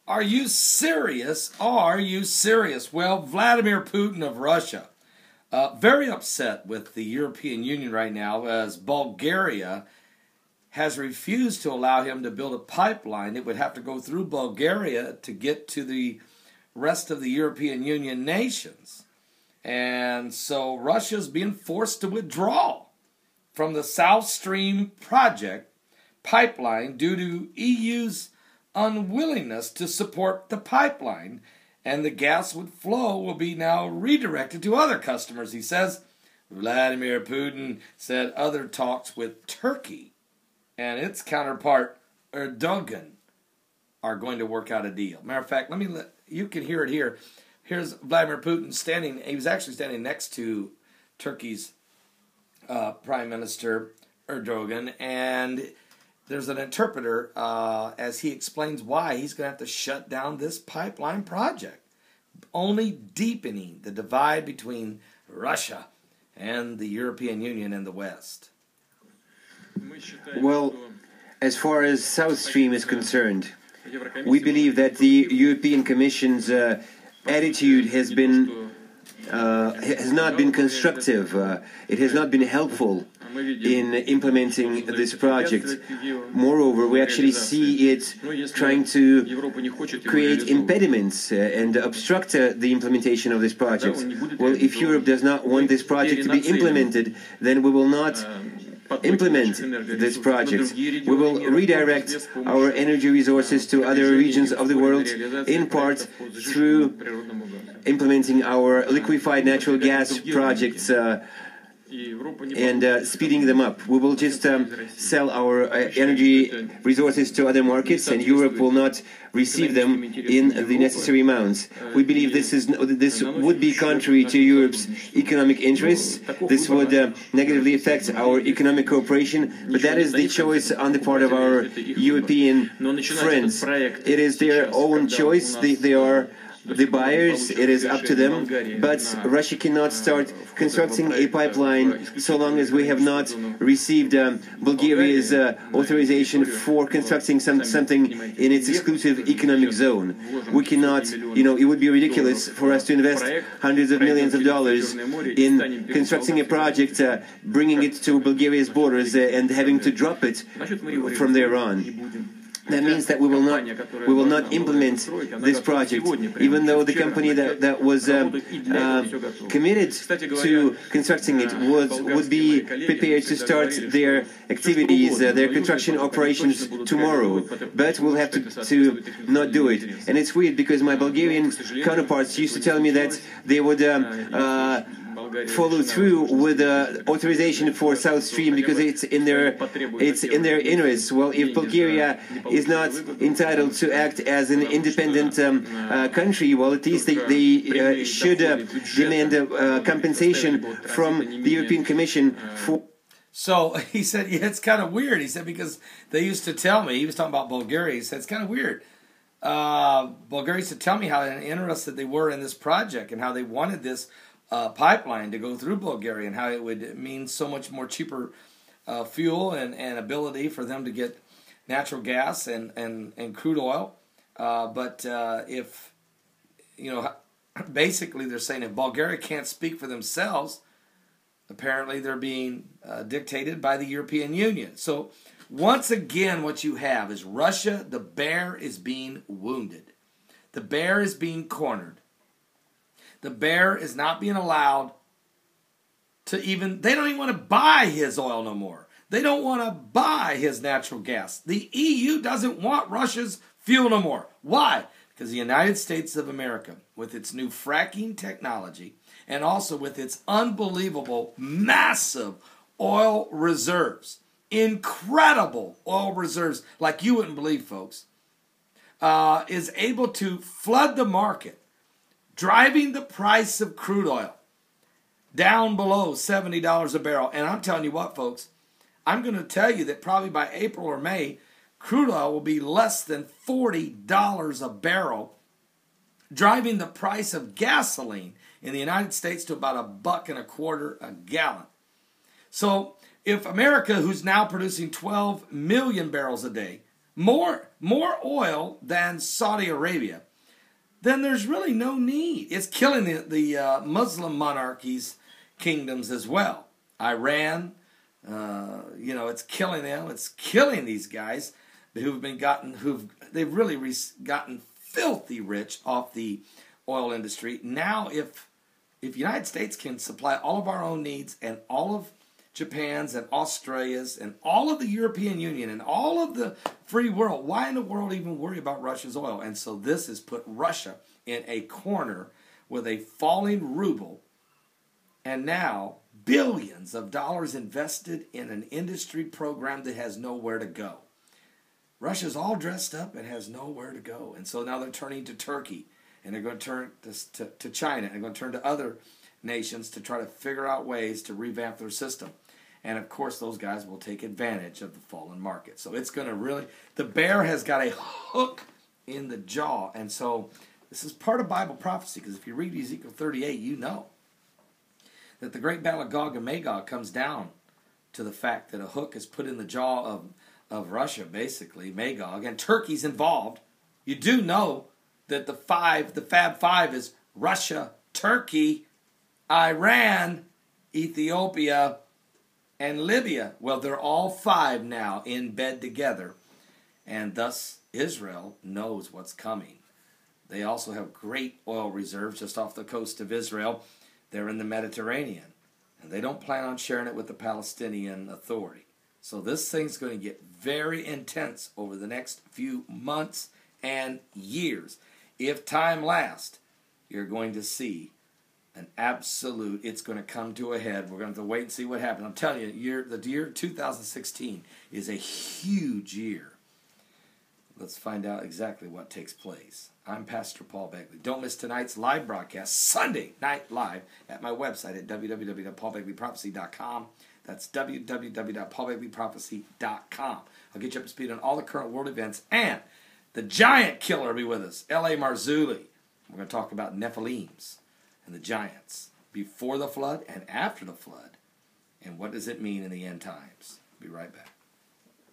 Are you serious? Are you serious? Well, Vladimir Putin of Russia, very upset with the European Union right now as Bulgaria has refused to allow him to build a pipeline. It would have to go through Bulgaria to get to the rest of the European Union nations. And so Russia's being forced to withdraw from the South Stream project pipeline due to EU's unwillingness to support the pipeline, and the gas would flow will be now redirected to other customers, he says. Vladimir Putin said other talks with Turkey and its counterpart Erdogan are going to work out a deal. Matter of fact, you can hear it here. Here's Vladimir Putin standing. He was actually standing next to Turkey's Prime Minister Erdogan, and there's an interpreter as he explains why he's going to have to shut down this pipeline project, only deepening the divide between Russia and the European Union and the West. Well, as far as South Stream is concerned, we believe that the European Commission's attitude has not been constructive. It has not been helpful in implementing this project. Moreover, we actually see it trying to create impediments and obstruct the implementation of this project. Well, if Europe does not want this project to be implemented, then we will not implement this project. We will redirect our energy resources to other regions of the world, in part through implementing our liquefied natural gas projects and speeding them up. We will just sell our energy resources to other markets, and Europe will not receive them in the necessary amounts. We believe this would be contrary to Europe's economic interests. This would negatively affect our economic cooperation, but that is the choice on the part of our European friends. It is their own choice. They are the buyers. It is up to them, but Russia cannot start constructing a pipeline so long as we have not received Bulgaria's authorization for constructing something in its exclusive economic zone. We cannot, it would be ridiculous for us to invest hundreds of millions of dollars in constructing a project, bringing it to Bulgaria's borders and having to drop it from there on. That means that we will not implement this project, even though the company that was committed to constructing it would be prepared to start their activities, their construction operations tomorrow. But we'll have to not do it. And it's weird because my Bulgarian counterparts used to tell me that they would follow through with authorization for South Stream because it's in their interests. Well, if Bulgaria is not entitled to act as an independent country, well, at least they should demand compensation from the European Commission for. So he said, yeah, it's kind of weird. He said, because they used to tell me, he was talking about Bulgaria, he said, it's kind of weird. Bulgaria used to tell me how interested they were in this project and how they wanted this pipeline to go through Bulgaria and how it would mean so much more cheaper fuel and ability for them to get natural gas and crude oil. But if, basically they're saying if Bulgaria can't speak for themselves, apparently they're being dictated by the European Union. So once again, what you have is Russia, the bear is being wounded. The bear is being cornered. The bear is not being allowed to they don't even want to buy his oil no more. They don't want to buy his natural gas. The EU doesn't want Russia's fuel no more. Why? Because the United States of America, with its new fracking technology, and also with its unbelievable, massive oil reserves, incredible oil reserves, like you wouldn't believe, folks, is able to flood the market, driving the price of crude oil down below $70 a barrel. And I'm telling you what, folks, I'm going to tell you that probably by April or May, crude oil will be less than $40 a barrel, driving the price of gasoline in the United States to about $1.25 a gallon. So if America, who's now producing 12 million barrels a day more oil than Saudi Arabia, then there's really no need. It's killing the Muslim monarchies, kingdoms as well. Iran, it's killing them. It's killing these guys they've really gotten filthy rich off the oil industry. Now, if the United States can supply all of our own needs and all of Japan's and Australia's and all of the European Union and all of the free world, why in the world even worry about Russia's oil? And so this has put Russia in a corner with a falling ruble, and now billions of dollars invested in an industry program that has nowhere to go. Russia's all dressed up and has nowhere to go. And so now they're turning to Turkey, and they're going to turn to China, and they're going to turn to other nations to try to figure out ways to revamp their system. And of course, those guys will take advantage of the fallen market. So it's going to really, the bear has got a hook in the jaw. And so this is part of Bible prophecy, because if you read Ezekiel 38, you know that the great battle of Gog and Magog comes down to the fact that a hook is put in the jaw of Russia, basically, Magog, and Turkey's involved. You do know that the Fab Five is Russia, Turkey, Iran, Ethiopia, and Libya. Well, they're all five now in bed together, and thus Israel knows what's coming. They also have great oil reserves just off the coast of Israel. They're in the Mediterranean, and they don't plan on sharing it with the Palestinian Authority. So this thing's going to get very intense over the next few months and years. If time lasts, you're going to see an absolute, it's going to come to a head. We're going to have to wait and see what happens. I'm telling you, the year 2016 is a huge year. Let's find out exactly what takes place. I'm Pastor Paul Begley. Don't miss tonight's live broadcast, Sunday night live, at my website at www.paulbegleyprophecy.com. That's www.paulbegleyprophecy.com. I'll get you up to speed on all the current world events, and the giant killer will be with us, L.A. Marzulli. We're going to talk about Nephilims and the giants before the flood and after the flood, and what does it mean in the end times. Be right back.